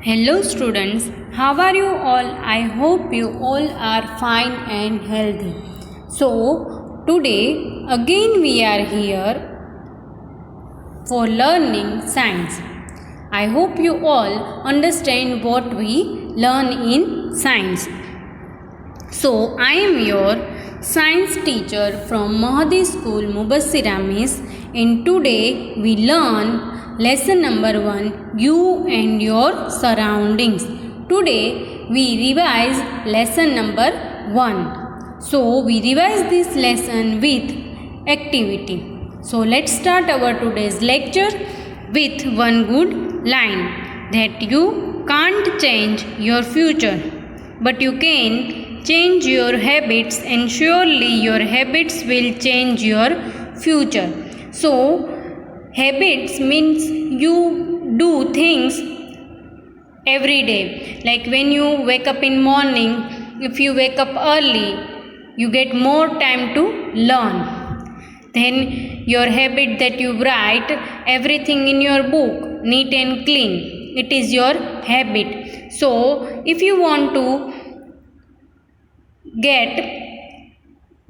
Hello students, how are you all? I hope you all are fine and healthy. So, today again we are here for learning science. I hope you all understand what we learn in science. So, I am your science teacher from Mahadi School, Mubassira Miss, and today we learn lesson number 1, You and Your Surroundings. Today we revise lesson number 1. So, we revise this lesson with activity. So, let's start our today's lecture with one good line that you can't change your future, but you can change your habits, and surely your habits will change your future. So, habits means you do things every day. Like when you wake up in morning, if you wake up early, you get more time to learn. Then your habit that you write everything in your book neat and clean, it is your habit. So, if you want to get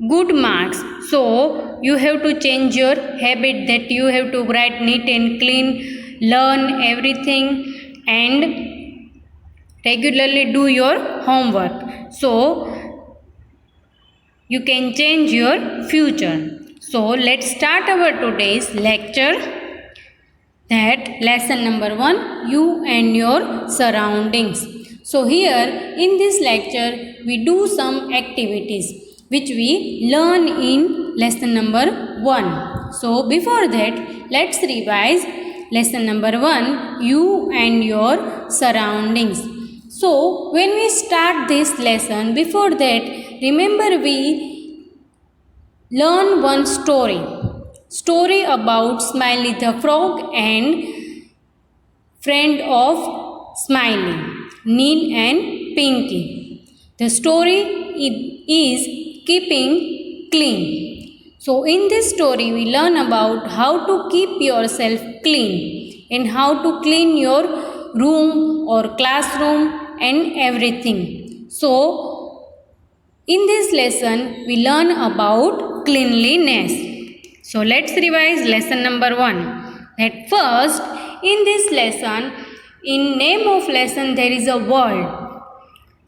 good marks, so you have to change your habit that you have to write neat and clean, learn everything, and regularly do your homework, so you can change your future. So let's start our today's lecture, that lesson number 1, You and Your Surroundings. So here in this lecture we do some activities which we learn in lesson number 1. So before that, let's revise lesson number 1, You and Your Surroundings. So when we start this lesson, before that, remember we learn one story about Smiley the frog and friend of Smiley, Neil and Pinky. The story is keeping clean. So in this story we learn about how to keep yourself clean and how to clean your room or classroom and everything. So in this lesson we learn about cleanliness. So let's revise lesson number 1. That first, in this lesson, in name of lesson there is a word.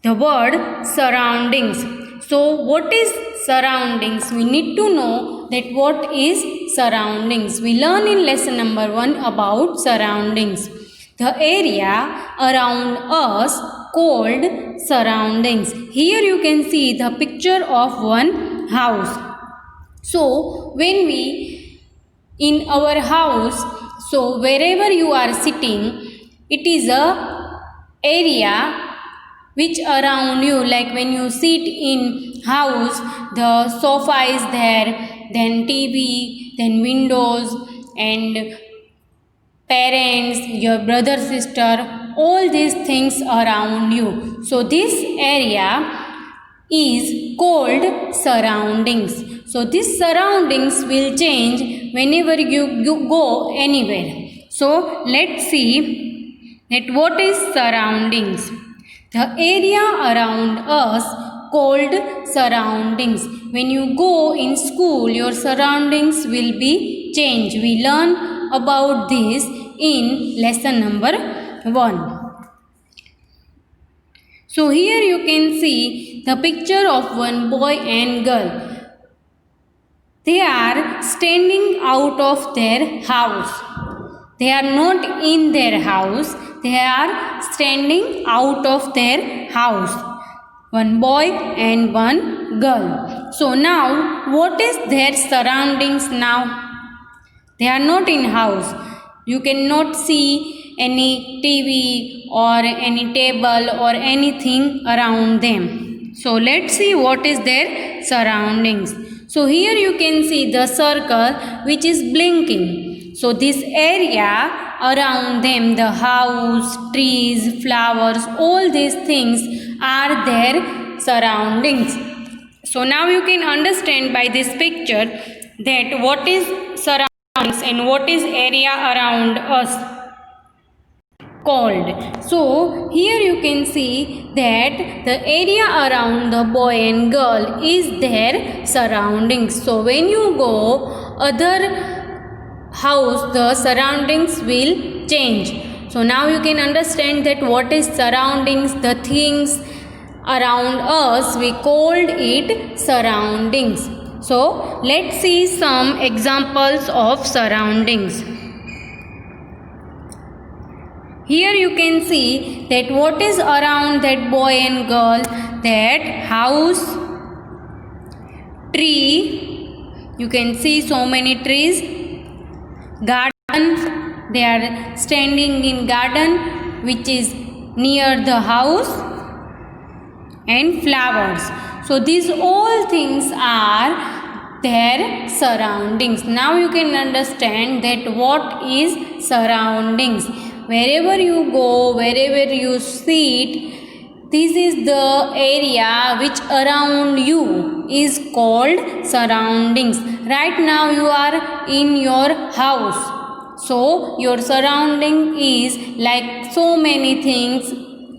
The word surroundings. So what is surroundings? We need to know that what is surroundings. We learn in lesson number 1 about surroundings. The area around us called surroundings. Here you can see the picture of one house. So when we in our house, so wherever you are sitting, it is a area which around you, like when you sit in house, the sofa is there, then TV, then windows, and parents, your brother, sister, all these things around you. So this area is called surroundings. So these surroundings will change whenever you go anywhere. So let's see that what is surroundings. The area around us called surroundings. When you go in school, your surroundings will be changed. We learn about this in lesson number 1. So here you can see the picture of one boy and girl. They are standing out of their house. They are not in their house. They are standing out of their house. One boy and one girl. So now what is their surroundings now? They are not in house. You cannot see any TV or any table or anything around them. So let's see what is their surroundings. So here you can see the circle which is blinking. So this area around them, the house, trees, flowers, all these things are their surroundings. So now you can understand by this picture that what is surroundings and what is area around us. called. So here you can see that the area around the boy and girl is their surroundings. So when you go other house, the surroundings will change. So now you can understand that what is surroundings, the things around us, we called it surroundings. So let's see some examples of surroundings. Here you can see that what is around that boy and girl, that house, tree, you can see so many trees, garden, they are standing in garden which is near the house, and flowers. So these all things are their surroundings. Now you can understand that what is surroundings. Wherever you go, wherever you sit, this is the area which around you is called surroundings. Right now you are in your house. So your surrounding is like so many things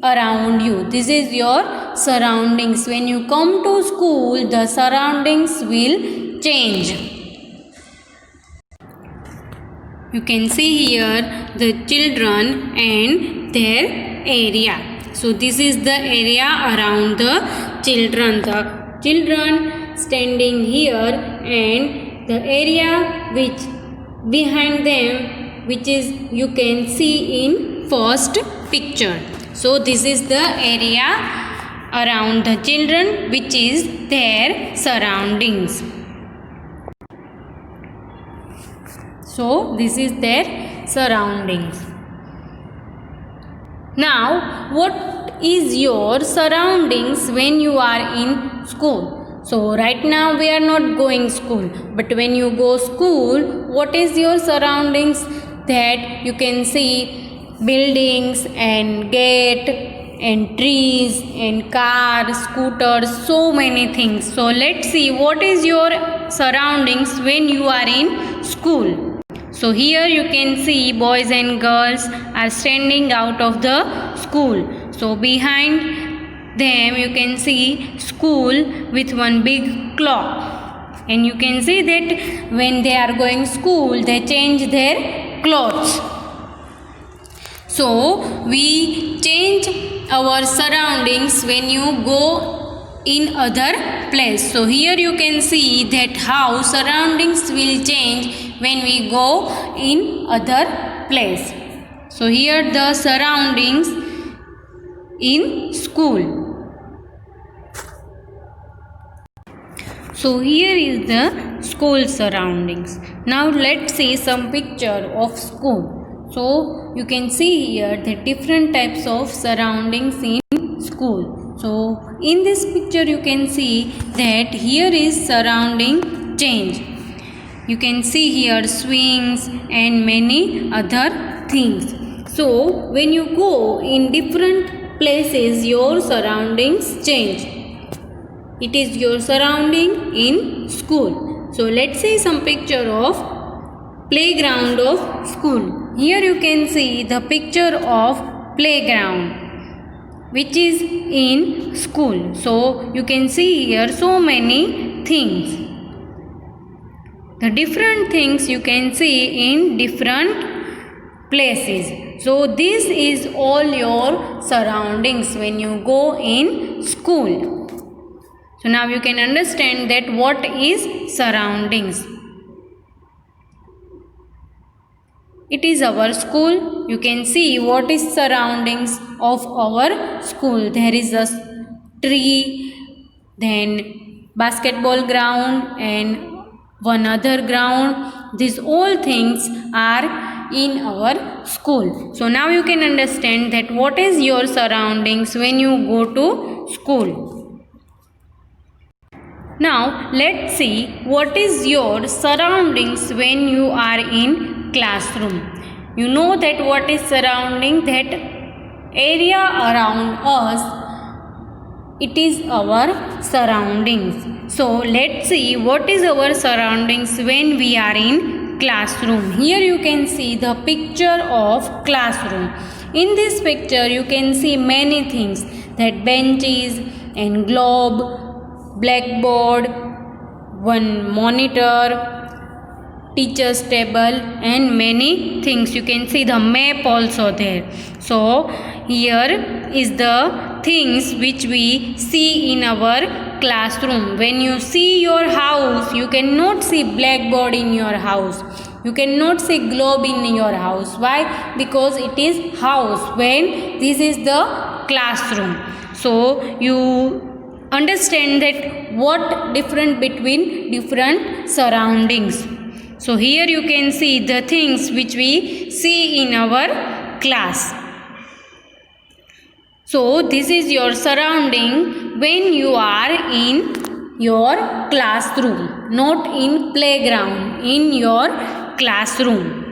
around you. This is your surroundings. When you come to school, the surroundings will change. You can see here the children and their area. So this is the area around the children. The children standing here and the area which behind them, which is you can see in first picture. So this is the area around the children which is their surroundings. So this is their surroundings. Now what is your surroundings when you are in school? So right now we are not going school, but when you go school, what is your surroundings? That you can see buildings and gate and trees and cars, scooters, so many things. So let's see what is your surroundings when you are in school. So here you can see boys and girls are standing out of the school. So behind them you can see school with one big clock. And you can see that when they are going school, they change their clothes. So we change our surroundings when you go in other place. So here you can see that how surroundings will change when we go in other place. So here the surroundings in school. So here is the school surroundings. Now let's see some picture of school. So you can see here the different types of surroundings in school. So in this picture you can see that here is surrounding change. You can see here swings and many other things. So when you go in different places, your surroundings change. It is your surrounding in school. So let's see some picture of playground of school. Here you can see the picture of playground which is in school. So you can see here so many things. The different things you can see in different places. So this is all your surroundings when you go in school. So now you can understand that what is surroundings. It is our school. You can see what is surroundings of our school. There is a tree, then basketball ground and one other ground. These all things are in our school. So now you can understand that what is your surroundings when you go to school. Now let's see what is your surroundings when you are in classroom. You know that what is surrounding, that area around us, it is our surroundings. So let's see what is our surroundings when we are in classroom. Here you can see the picture of classroom. In this picture you can see many things, that benches and globe, blackboard, one monitor, teacher's table and many things. You can see the map also there. So here is the things which we see in our classroom. When you see your house, you cannot see blackboard in your house, you cannot see globe in your house. Why? Because it is house, when this is the classroom. So you understand that what different between different surroundings. So here you can see the things which we see in our class. So this is your surrounding when you are in your classroom, not in playground, in your classroom.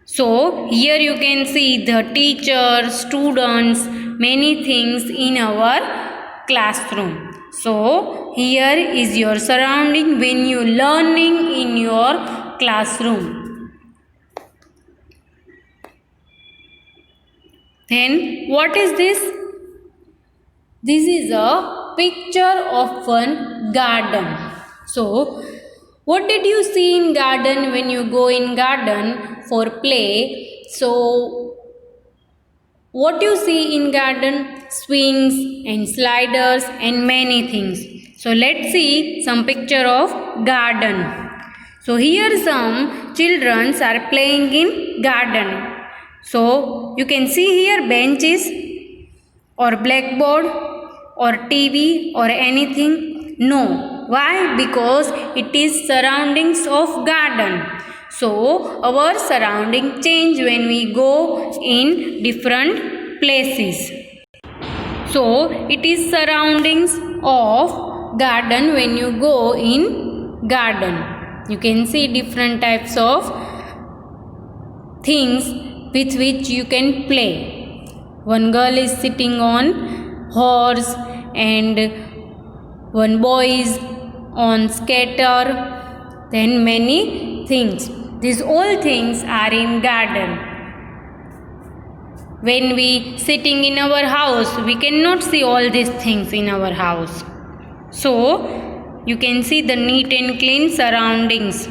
So here you can see the teacher, students, many things in our classroom. So here is your surrounding when you learning in your classroom. Then what is this? This is a picture of one garden. So what did you see in garden when you go in garden for play? So what you see in garden? Swings and sliders and many things. So let's see some picture of garden. So here some children are playing in garden. So you can see here benches or blackboard or TV or anything. No. Why? Because it is surroundings of garden. So our surrounding change when we go in different places. So it is surroundings of garden when you go in garden. You can see different types of things with which you can play. One girl is sitting on horse and one boy is on skater, then many things. These all things are in garden. When we sitting in our house, we cannot see all these things in our house. So you can see the neat and clean surroundings.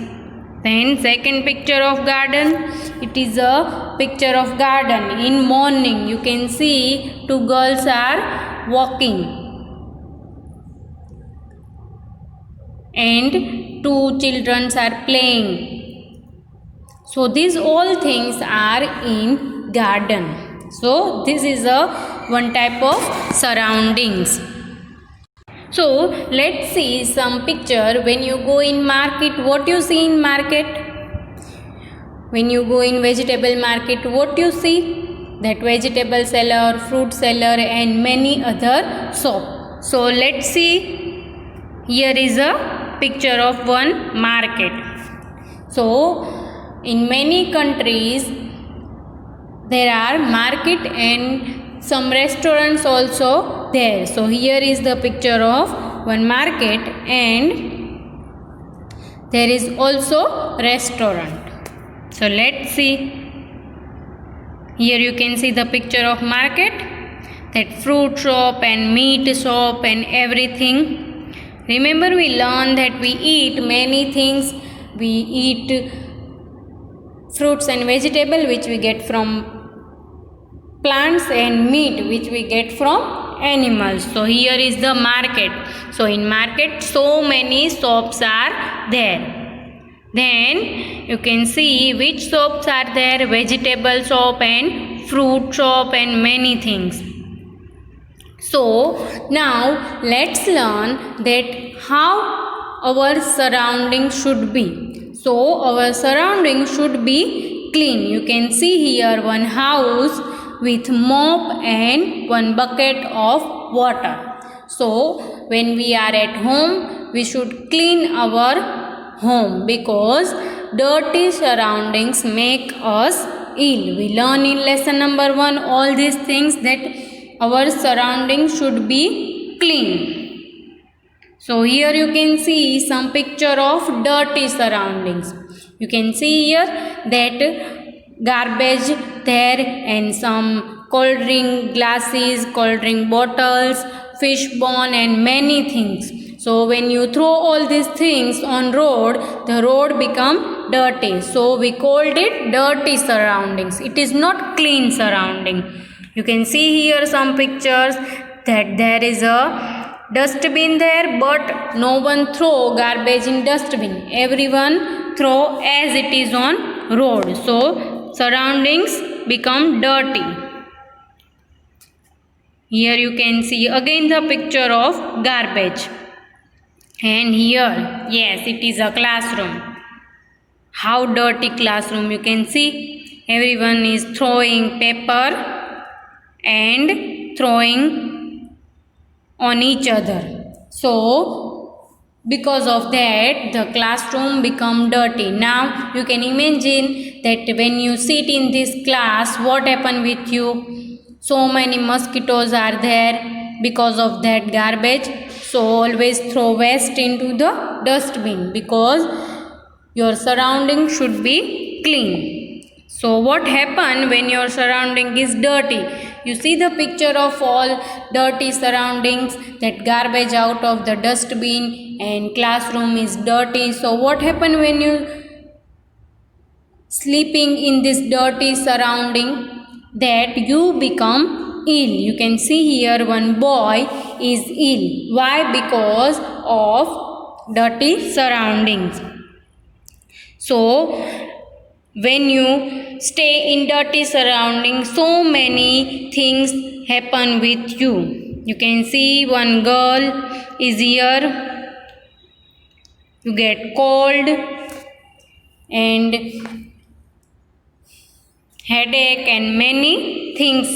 Then second picture of garden, it is a picture of garden. In morning you can see two girls are walking and two children are playing. So these all things are in garden. So this is a one type of surroundings. So let's see some picture. When you go in market, what you see in market? When you go in vegetable market, what you see? That vegetable seller, fruit seller and many other shop. So let's see. Here is a picture of one market. So in many countries there are market and some restaurants also there. So here is the picture of one market and there is also restaurant. So let's see. Here you can see the picture of market, that fruit shop and meat shop and everything. Remember we learned that we eat many things. We eat fruits and vegetable which we get from plants and meat which we get from animals. So here is the market. So in market so many shops are there. Then you can see which shops are there, vegetable shop and fruit shop and many things. So now let's learn that how our surroundings should be. So our surroundings should be clean. You can see here one house with mop and one bucket of water. So when we are at home, we should clean our home because dirty surroundings make us ill. We learn in lesson number 1 all these things, that our surroundings should be clean. So here you can see some picture of dirty surroundings. You can see here that garbage there and some cold drink glasses, cold drink bottles, fish bone and many things. So when you throw all these things on road, the road become dirty. So we called it dirty surroundings. It is not clean surrounding. You can see here some pictures that there is a dustbin there, but no one throw garbage in dustbin. Everyone throw as it is on road. So surroundings become dirty. Here you can see again the picture of garbage. And here, yes, it is a classroom. How dirty classroom you can see. Everyone is throwing paper and throwing on each other. So, because of that, the classroom become dirty. Now, you can imagine that when you sit in this class, what happen with you? So many mosquitoes are there because of that garbage. So always throw waste into the dustbin because your surrounding should be clean. So what happen when your surrounding is dirty? You see the picture of all dirty surroundings, that garbage out of the dustbin and classroom is dirty. So what happen when you sleeping in this dirty surrounding? That you become ill. You can see here one boy is ill. Why? Because of dirty surroundings. So when you stay in dirty surroundings, so many things happen with you. You can see one girl is here. You get cold and headache and many things.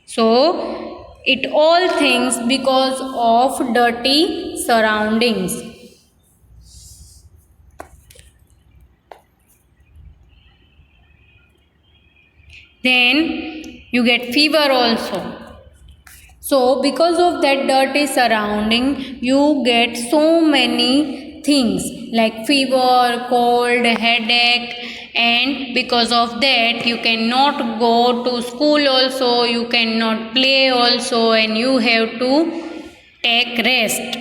So it all things because of dirty surroundings. Then you get fever also. So because of that dirty surrounding, you get so many things like fever, cold, headache, and because of that you cannot go to school also, you cannot play also, and you have to take rest.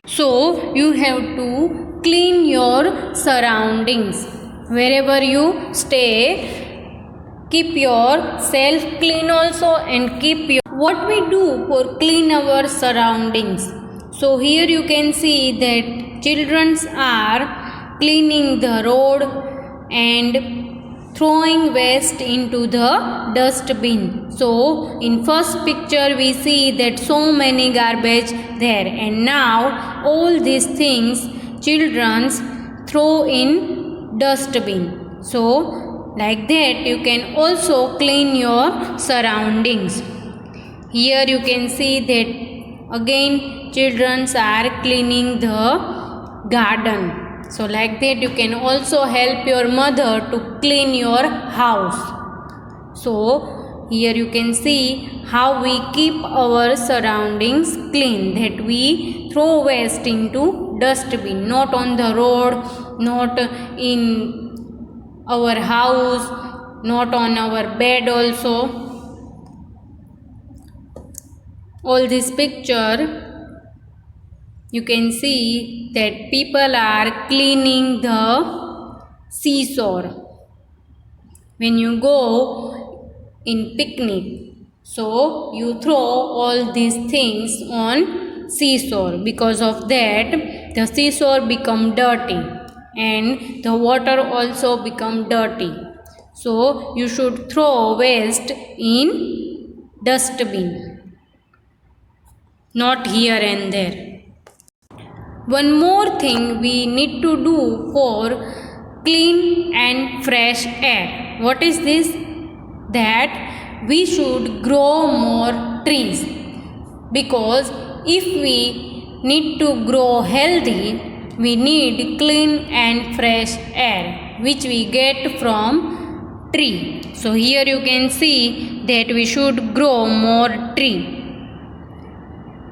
So you have to clean your surroundings. Wherever you stay, keep yourself clean also and keep your what we do for clean our surroundings. So here you can see that children are cleaning the road and throwing waste into the dustbin. So in first picture we see that so many garbage there, and now all these things children throw in dustbin. So like that you can also clean your surroundings. Here you can see that again children are cleaning the garden. So like that you can also help your mother to clean your house. So here you can see how we keep our surroundings clean, that we throw waste into dustbin, not on the road, not in our house, not on our bed also. All this picture you can see that people are cleaning the seashore. When you go in picnic, so you throw all these things on seashore. Because of that the seashore become dirty and the water also become dirty. So you should throw waste in dustbin, not here and there. One more thing we need to do for clean and fresh air. What is this? That we should grow more trees, because if we need to grow healthy, we need clean and fresh air which we get from tree. So here you can see that we should grow more tree.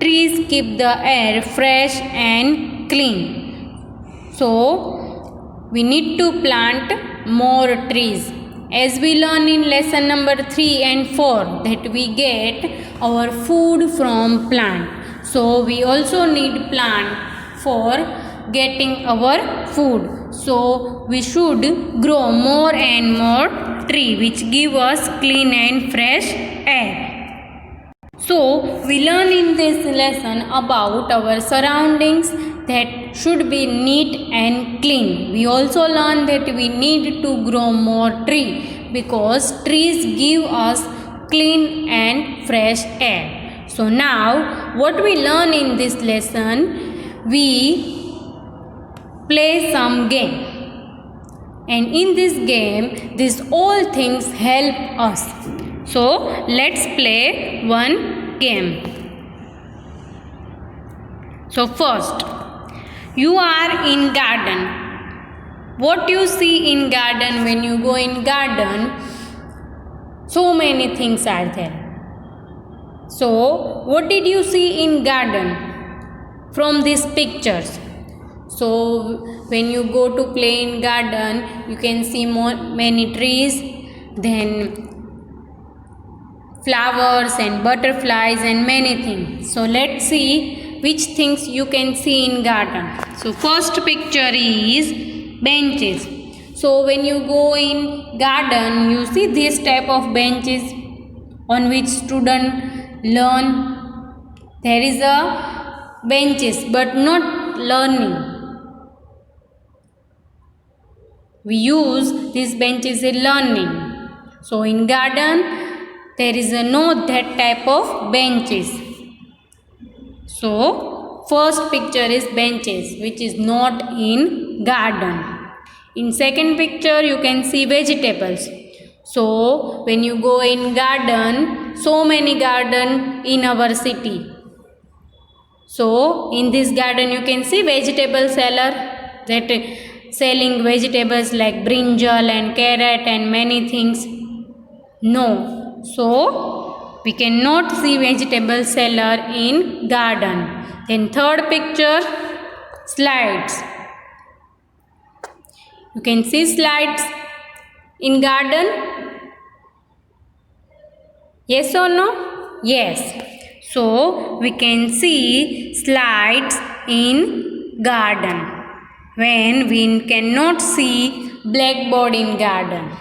Trees keep the air fresh and clean. So we need to plant more trees. As we learn in lesson number 3 and 4 that we get our food from plant. So we also need plant for getting our food. So we should grow more and more tree which give us clean and fresh air. So we learn in this lesson about our surroundings that should be neat and clean. We also learn that we need to grow more tree because trees give us clean and fresh air. So now what we learn in this lesson, we play some game. And in this game, these all things help us. So let's play one game. So first, you are in garden. What you see in garden when you go in garden, so many things are there. So what did you see in garden from these pictures? So when you go to play in garden, you can see many trees, then flowers and butterflies and many things. So let's see which things you can see in garden. So first picture is benches. So when you go in garden, you see this type of benches on which student learn. There is a benches but not learning. We use these benches in learning. So in garden, there is no that type of benches. So first picture is benches which is not in garden. In second picture you can see vegetables. So when you go in garden, so many garden in our city. So in this garden you can see vegetable seller that selling vegetables like brinjal and carrot and many things. No. So we cannot see vegetable seller in garden. Then third picture, slides. You can see slides in garden. Yes or no? Yes. So we can see slides in garden when we cannot see blackboard in garden.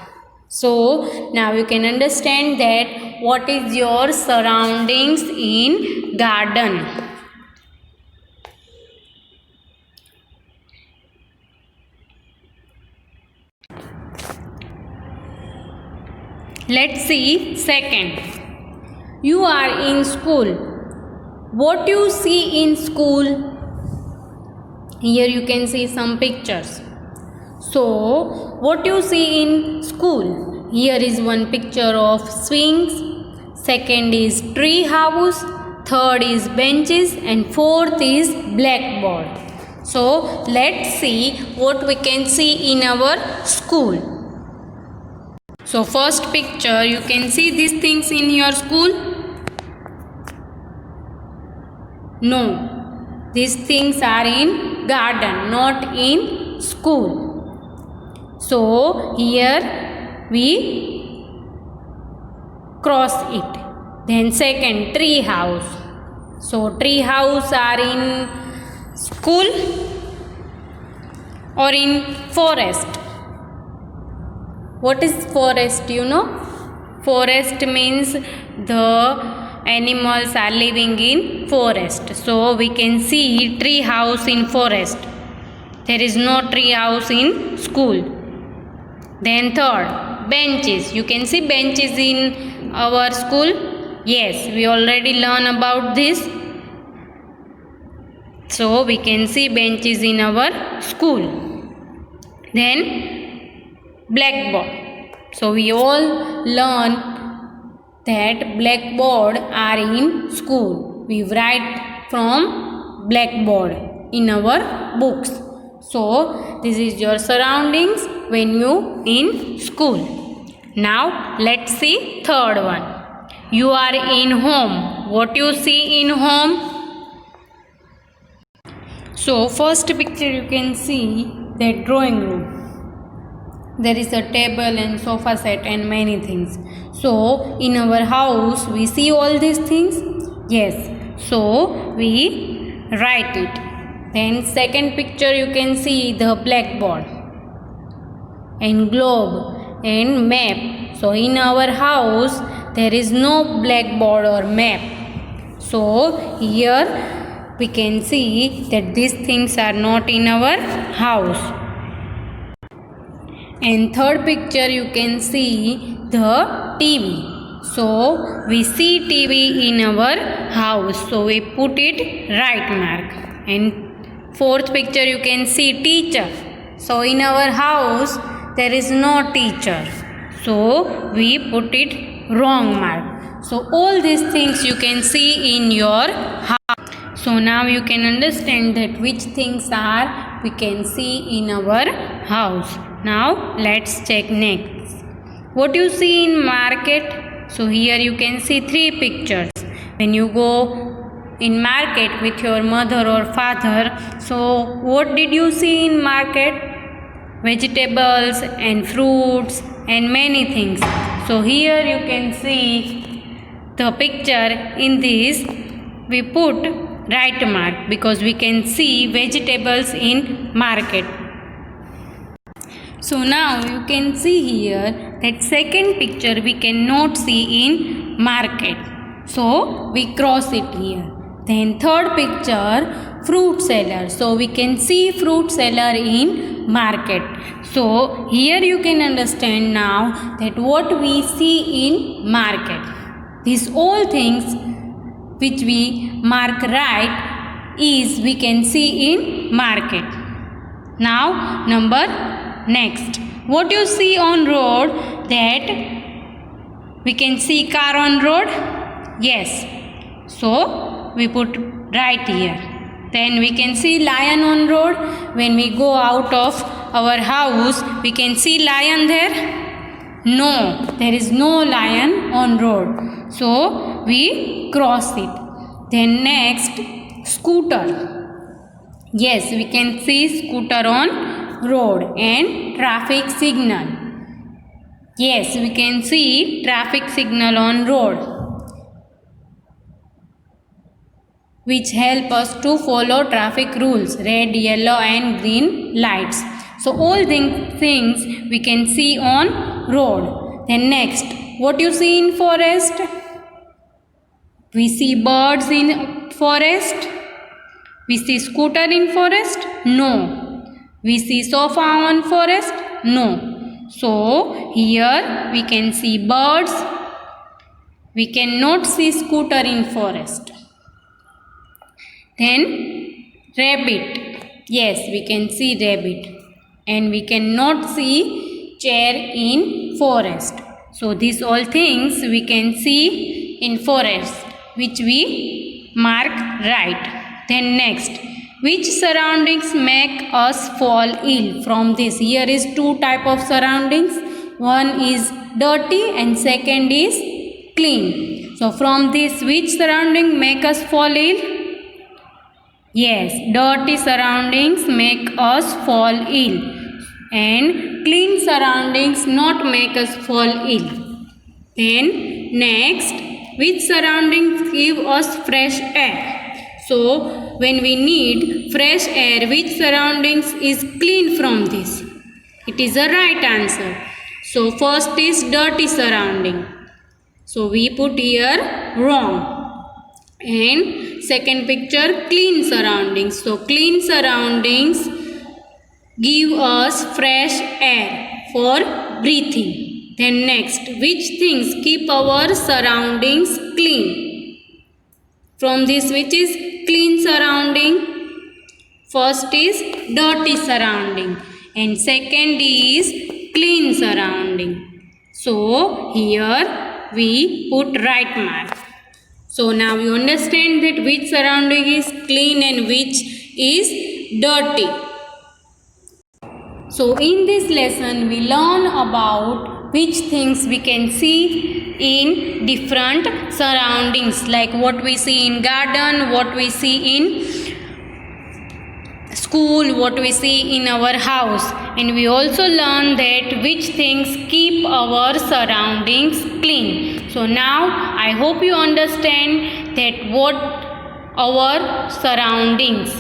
So now you can understand that what is your surroundings in garden. Let's see second. You are in school. What you see in school? Here you can see some pictures. So what you see in school? Here is one picture of swings, second is tree house, third is benches and fourth is blackboard. So let's see what we can see in our school. So first picture, you can see these things in your school? No, these things are in garden, not in school. So here we cross it. Then second, tree house. So tree house are in school or in forest. What is forest, you know? Forest means the animals are living in forest. So we can see tree house in forest. There is no tree house in school. Then third, benches. You can see benches in our school. Yes, we already learned about this. So we can see benches in our school. Then blackboard. So we all learn that blackboard are in school. We write from blackboard in our books. So this is your surroundings when you in school. Now let's see third one. You are in home. What you see in home? So first picture you can see that drawing room. there is a table and sofa set and many things. So in our house we see all these things. Yes, so we write it. Then second picture you can see the blackboard and globe and map. So in our house there is no blackboard or map. So here we can see that these things are not in our house. And third picture you can see the TV. So we see TV in our house. So we put it right mark. And fourth picture you can see teacher. So in our house there is no teacher. So we put it wrong mark. So all these things you can see in your house. So now you can understand that which things are we can see in our house. Now let's check next. What you see in market? So here you can see three pictures. When you go in market with your mother or father, so what did you see in market? Vegetables and fruits and many things. So here you can see the picture. In this we put right mark because we can see vegetables in market. So now you can see here that second picture we cannot see in market. So we cross it here. Then third picture, fruit seller. So we can see fruit seller in market. So here you can understand now that what we see in market. These all things which we mark right is we can see in market. Now next, what you see on road, that we can see car on road. Yes, so we put right here. Then we can see lion on road. When we go out of our house, we can see lion there. No, there is no lion on road. So we cross it. Then next, scooter. Yes, we can see scooter on road. And traffic signal. Yes, we can see traffic signal on road, which help us to follow traffic rules, red, yellow and green lights. So all these things we can see on road. Then next, what you see in forest? We see birds in forest. We see scooter in forest? No. We see sofa on forest? No. So here we can see birds. We cannot see scooter in forest. Then rabbit. Yes, we can see rabbit. And we cannot see chair in forest. So these all things we can see in forest, which we mark right. Then next, which surroundings make us fall ill? From this, here is two type of surroundings. One is dirty and second is clean. So from this, which surrounding make us fall ill? Yes, dirty surroundings make us fall ill and clean surroundings not make us fall ill. Then next, which surroundings give us fresh air? So when we need fresh air, which surroundings is clean from this? It is a right answer. So first is dirty surrounding. So we put here wrong. And second picture, clean surroundings. So clean surroundings give us fresh air for breathing. Then next, which things keep our surroundings clean? From this, which is clean surrounding? First is dirty surrounding and second is clean surrounding. So here we put right mark. So now you understand that which surrounding is clean and which is dirty. So in this lesson we learn about which things we can see in different surroundings, like what we see in garden, what we see in school, what we see in our house, and we also learn that which things keep our surroundings clean. So now I hope you understand that what our surroundings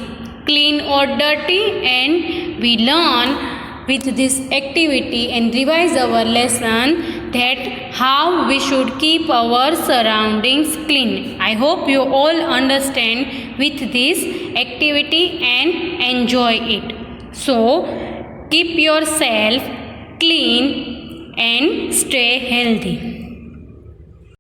clean or dirty, and we learn with this activity and revise our lesson that how we should keep our surroundings clean. I hope you all understand with this activity and enjoy it. So keep yourself clean and stay healthy.